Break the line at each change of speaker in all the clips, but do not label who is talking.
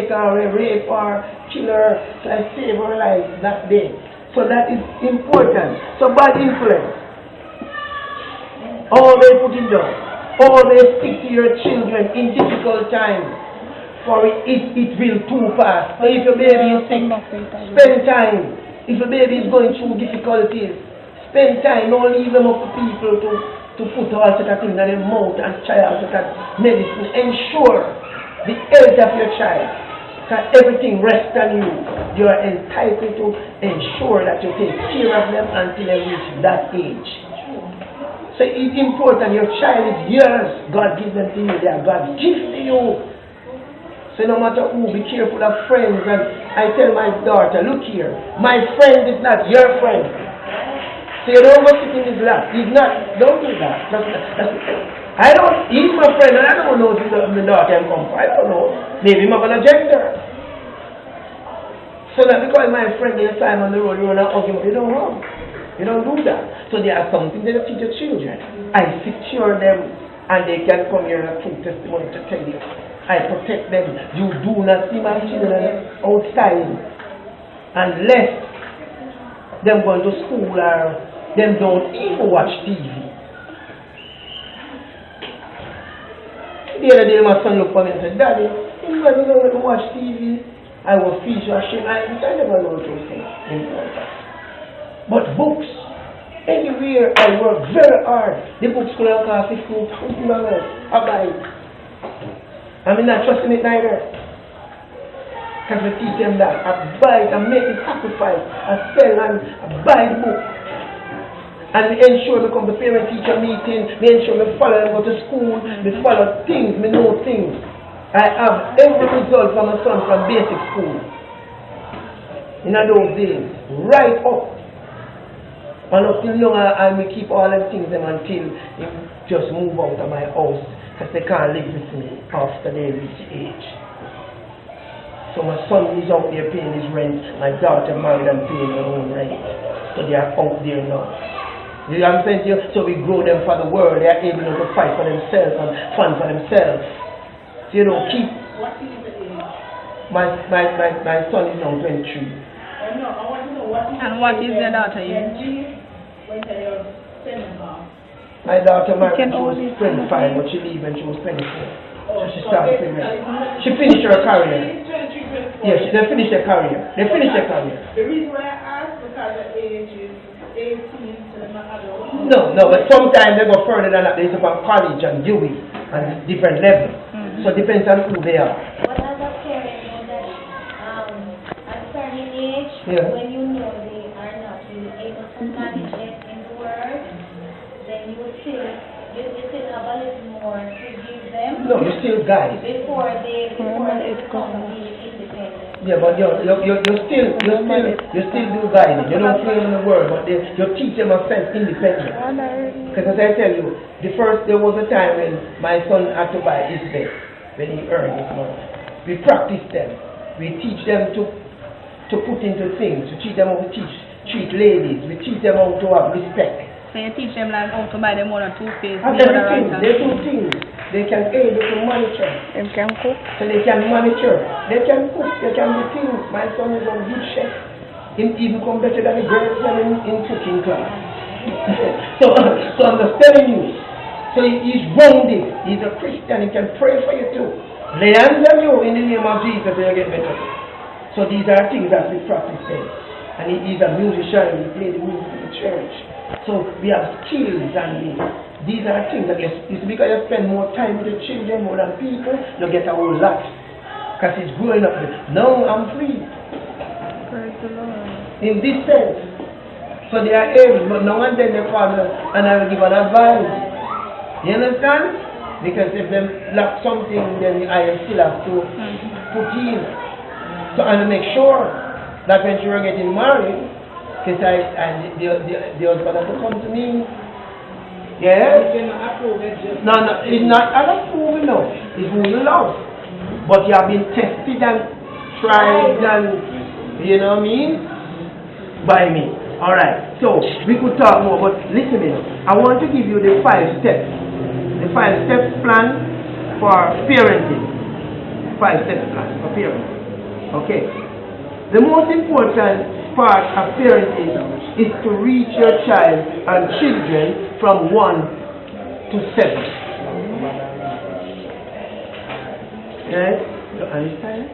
or a rape or killer, so I save her life that day. So that is important. So bad influence. All they put it down. All they stick to your children in difficult times. For it will too fast. So if your baby is sick, spend time. If your baby is going through difficulties, spend time. Don't leave them up to people to put all such a thing in their mouth and try all such a medicine. Ensure the health of your child. Because everything rests on you. You are entitled to ensure that you take care of them until they reach that age. So it's important. Your child is yours. God gives them to you. They are God's gift to you. So no matter who, be careful of friends. And I tell my daughter, look here, my friend is not your friend. So you don't go sit in his lap. He's not. Don't do that. I don't. He's my friend, and I don't know if my daughter can come. I don't know. Maybe I'm gonna gender. So that because my friend is time on the road, you wanna hug him, you don't hug. You don't do that. So there are something that you teach your children. I secure them, and they can come here and prove testimony to tell you. I protect them. You do not see my children outside unless them going to school or them don't even watch TV. The other day my son looked for me and said, Daddy, you don't let me watch TV. I will feel so ashamed. I never know those things. But books, anywhere I work very hard. The books could have cost $15. I buy it. I'm not trusting it neither. Because we teach them that. I buy it, I make the sacrifice, I sell and I buy the book. And we ensure we come to parent-teacher meeting, we ensure we follow them go to school, we follow things, we know things. I have every result for my son from basic school. In those days, right up. And up till young, I may keep all them things them until he just move out of my house. Because they can't live with me after they reach age. So my son is out there paying his rent. My daughter married and paying her own rent. So they are out there now. You know what I'm saying to you? So we grow them for the world. They are able to fight for themselves and fund for themselves. So you know, keep.
What is the age?
My son is now 23.
No, I want to know what is
and what is your daughter age?
When you're 7 now.
My daughter married when she was 25, but she left when she was 24.
Oh,
so she started pregnant. She finished her career.
23, 24.
Yes, they finished their career. They finished their career.
The reason why I asked because the age is 18 to the adult.
No, but sometimes they go further than that. They go from college and UWI and different levels. So it depends on who they are.
What does a parent know that at a certain age, when you know they are not really able to manage it in the world, then you still have a little more to give them?
No, you still guide.
Before they become independent.
Yeah, but you still do guiding. You don't play in the world, but you teach them a self-independence. Because as I tell you, there was a time when my son had to buy his bed when he earned his money. We practice them. We teach them to put into things. We teach them how to treat ladies. We teach them how to have respect.
So you teach them like how to buy them more than toothpaste.
Everything. They do things. They can able to monitor.
They can cook.
So they can monitor. They can cook. They can do things. My son is a good chef. He even come better than the girls in cooking class. so I'm just telling you. So he's wounded. He's a Christian. He can pray for you too. Lay hands on you in the name of Jesus and you'll get better. So these are things that we practice then. And he's a musician. He plays the music in the church. So we have skills and these are things that it's because you spend more time with the children more than people, you get a whole lot. Because it's growing up. Now I'm free.
Praise the Lord.
In this sense. So they are able, but now and then they call me and I will give an advice. You understand? Because if they lack something, then I still have to put in. So and make sure that when you are getting married, because the husband has to come to me. Yeah? No, it's not approving, no. It's who you love. But you have been tested and tried and, you know what I mean? By me. Alright, so we could talk more, but listen me. I want to give you the 5 steps. The 5 steps plan for parenting. 5, 7 class for parents. Okay. The most important part of parenting is to reach your child and children from 1 to 7. Yes? You understand?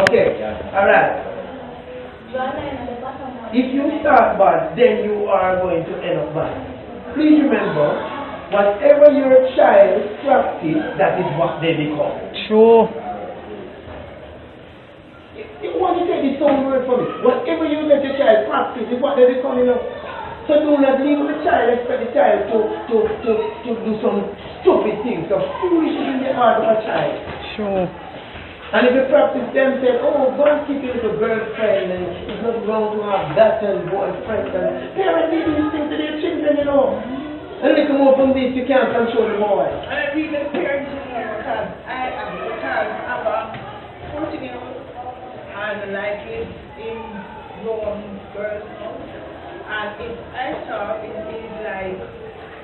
Okay, alright. If you start bad, then you are going to end up bad. Please remember, whatever your child practice, that is what they become.
True.
You want to take this same word from me. Whatever you let your child practice is what they become, you know. So do not leave the child, expect the child to do some stupid things, some foolish things in the heart of a child.
True.
And if you practice them, say, oh, go and keep your little girlfriend, and it's not wrong to have that and boyfriend. And parents need these things to their children, you know. And little more from this, you can't control the boy.
And I read the parents because I am the child of a 14-year-old and like it in grown girls now. And if I talk, it is like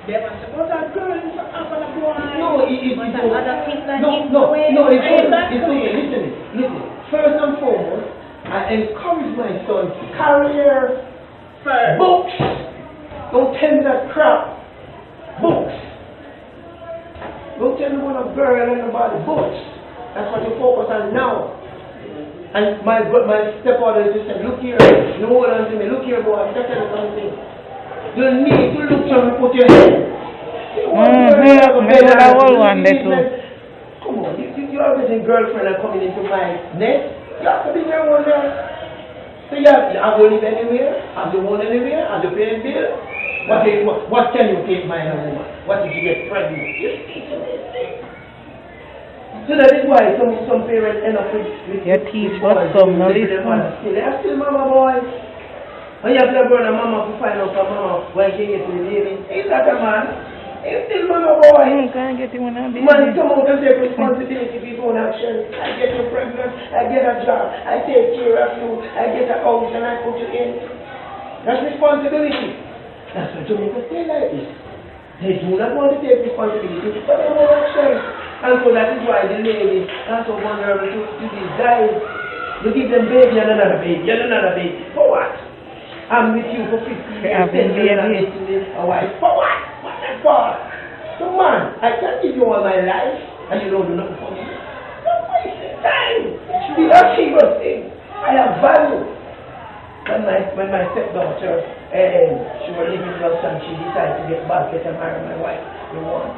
they want to go to girls up on a boy.
No, it's listen. First and foremost, I encourage my son career
First.
books. Don't tell me that crap. Books. Don't tell me what a girl and about books. That's what you focus on now. And my stepfather just said, look here, you hold on to me, look here, boy, just tell me something. You need to look to put your head. Come on, you are getting girlfriend and coming into my nest. You have to be there one there. So you have to live anywhere, have to own anywhere, have to pay a bill. What can you take my woman? What if you get pregnant? You speak to me. So that is why some parents end up with
your teeth, what's some, no listen.
They are still mama boys. And you have to burn a mama to find out for mama when she gets to the baby. He's not a man. He's still mama boy.
You can't get him when I'm baby.
Man come out and take responsibility for his own action. I get you pregnant, I get a job, I take care of you, I get a house and I put you in. That's responsibility. That's what Jamaica say like this. They do not want to take responsibility for their own action. And so that is why the lady are so vulnerable to these guys. You give them baby and another baby and another baby. For what? I'm with you for 50 years. 10 years I'm making a wife. For what? What that for? So man, I can give you all my life and you don't do nothing for me. Don't waste your time. Be a serious thing. I have value. When my stepdaughter, she was living with us and she decided to get back, get marry my wife, the one,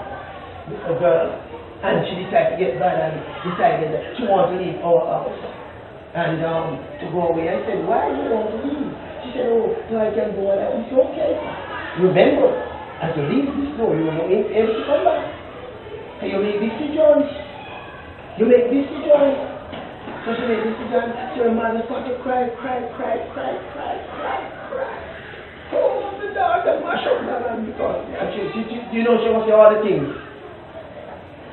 a girl. And she decided to get bad and decided that she wanted to leave our house and to go away. I said, why do you want to leave? She said, oh, so I can go. And I said, okay. Remember, as you leave this door, you will not be able to come back. And you make decisions. You make decisions. So she made decisions. So her mother started to cry. Oh, the daughter, mash up that because you know she was saying all the things.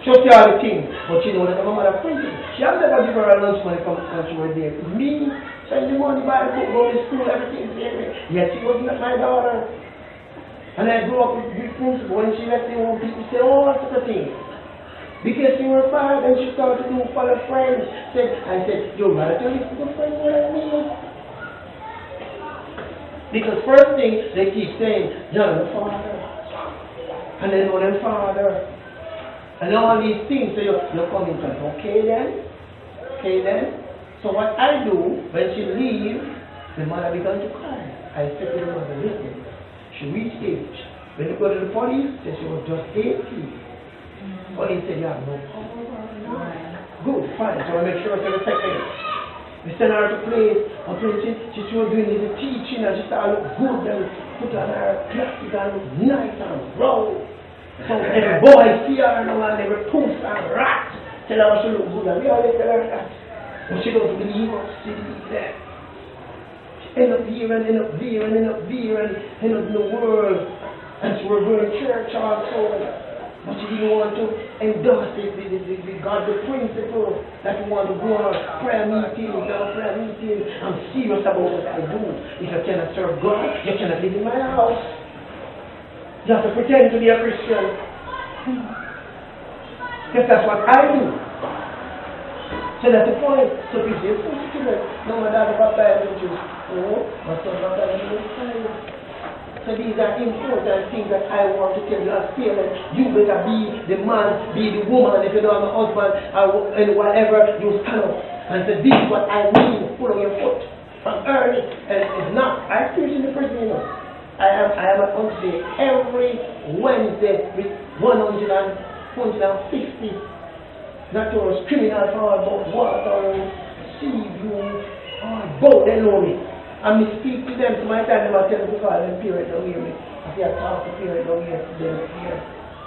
She see all the things, but she know that her mother printing. She has never given her lunch money from when she was there. It's me, send the money, buy the book, go to school, everything is there. Yet she was not my daughter. And I grew up with principles. When she left the home, people say all sorts of things. Because she was bad and she started to do follow friends. I said, you rather tell me to friends more than me. Because first thing, they keep saying, you're the father. And they know them father. And all these things, so you're coming to me. Okay then. So what I do, when she leaves, the mother began to cry. I said to the mother, listen, she reached age. When you go to the police, she was just 18. Police said, you have no power. Good, fine. So I make sure to respect her. We send her to play. She was doing the teaching and she started to look good and put on her plastic and look nice and round. So every boy see her now and every poof and rat tell her she look good and we always tell her that. But she doesn't believe us, she believes that. She end up here and end up there and end up in the world. And she was going to church also. But she didn't want to endorse the principle that you want to go on prayer meetings. I'm serious about what I do. If you cannot serve God, you cannot live in my house. You have to pretend to be a Christian. Because that's what I do. So that's the point. So if you push children, no, my dad baptized in Jews. No, my son baptized in Messiah. So these are important things that I want to tell you as parents. You better be the man, be the woman. If you don't have a husband and whatever, you stand up and say, this is what I mean. Put on your foot from early. And it's not. I preach in the prison, you know. I am at Wednesday every Wednesday with 160 notorious criminals all about water, Seaview, all both they know me. And me speak to them, so my time never tell them to call them parents don't hear me. I say I talk to parents don't hear them here.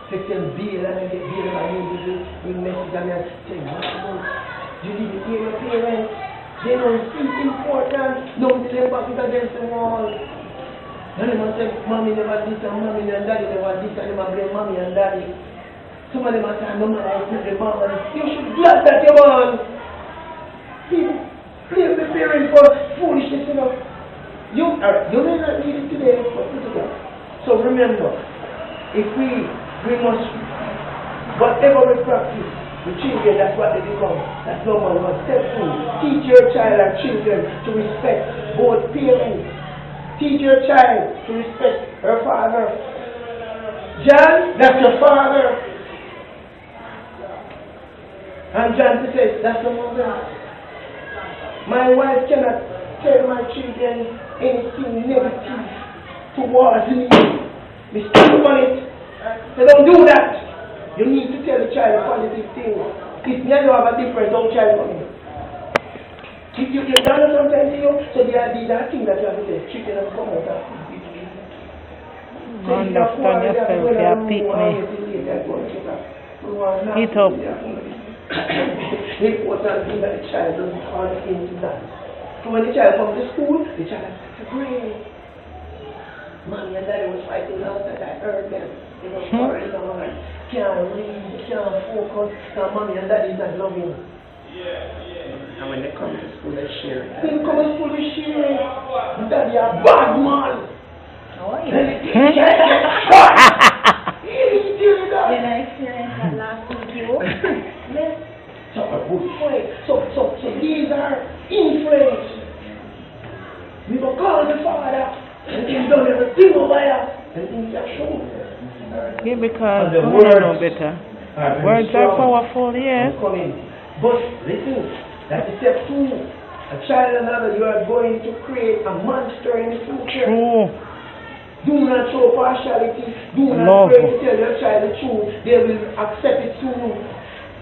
They tell bail and I get bail and I need to message and I say, what about you need to hear your parents? They don't see important. Don't tell them back against the wall. And they must say, mommy never this and mommy and daddy never this and they must blame mommy and daddy. Some of them must say, no man, I put the man. You should glad that you're born. People blame the parents for foolishness, you know. You may not need it today, but put it up. So remember, if we must, whatever we practice, the children, that's what they become. That's number one. Step 2, teach your child and children to respect both parents. Teach your child to respect her father. John, that's your father. And John says, that's the mother. My wife cannot tell my children anything negative towards me. We still on it. So don't do that. You need to tell the child a positive thing. If you have a difference, don't child for me. If you've done it sometimes to you, so these are things that you have to say. Children have come out of it.
Understand yourself, you pick me. Eat up.
The important thing that the child doesn't call into that. So when the child comes to school, the child has to pray. Mommy and daddy was fighting outside, I heard them. They were quarreling on. Can't read, can't focus, because mommy and daddy is not loving. And when they come to school, they share. When they come to school, they share. Daddy a bad man.
How are you?
Then
I experienced that last week, you? Yes.
So a good point. So these are influence. We will call the Father, and He's done everything over here, and things are shown.
Yeah, because
the
we
words
know better.
are
Words are powerful, yes.
But listen, that's step 2. A child and another, you are going to create a monster in the future.
True.
Do not show partiality. Do not
Love.
pray to tell your child the truth. They will accept it soon.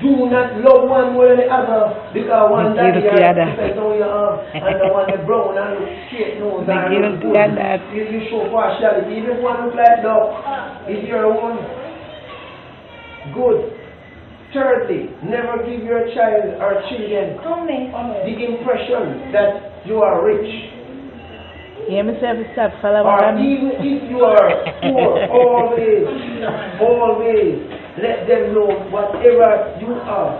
Do not love one more than the other, because one daddy depends on your arm, and the one that brown and look straight nose and look good. You show partiality. Even one look like love is your one. Good. Thirdly, never give your child or children the impression that you are rich.
Yeah, myself is stop following.
Or even if you are poor, always let them know whatever you are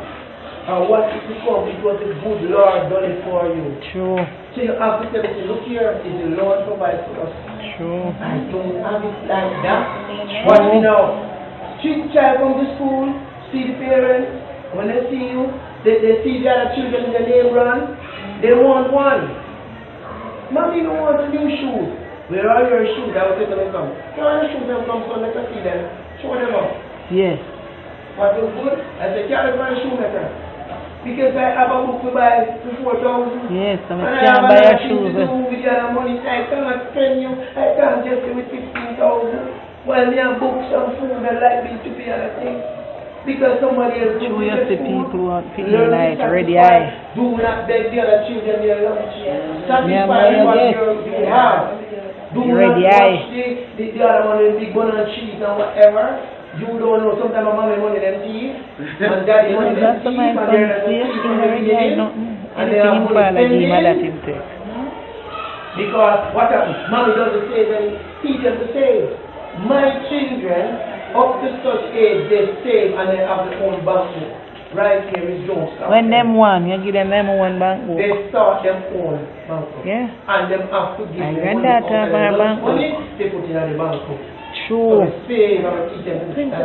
or what it becomes, it was the good Lord done it for you.
True.
So you have to tell them, look here, is the Lord provide for us.
True.
I don't have it like that. Watch me now. Treat the child from the school, see the parents. When they see you, they see the other children in the neighborhood. They want one. Mommy don't want a new shoe. Where are your shoes? I will say to them, come. Where are your shoes? Them come, so let us see them. Show them up.
Yes.
What is good? I say, carry my shoemaker. Because I have a book to buy for 4,000.
Yes, I
and I
can't
have
buy your
another thing
shoes.
to do with your money. I cannot spend you. I can't just give it 15,000. While me have books and food and like me to pay other things. Because somebody else
True, you see people want to feel
learn
like
to
ready
satisfy.
eye.
Do not beg the other children their lunch. Satisfy
Yeah,
what
yes.
you have. Do
Ready
not
eye.
watch the other one with big bun and cheese and whatever. You don't know. Sometimes my mommy money them teeth. And daddy money them
That's the
teeth.
mind
And
from
they're
see
teeth
in
from
the
the
ready eye,
beginning.
nothing.
And they have
Anything in
money
Pala give my that
spending.
him take.
Because what happens? Mommy doesn't say then teach them to save. My children, up to such age, they save and they have their own bank book. Right here is don't stop.
When them one, you give them one bank book.
They start them own bank book.
Yeah.
And them have to give
My
them money
granddaughter
out of
have a
their
bank book.
money, they put it in the bank book.
True.
So the same, I'm going to teach them.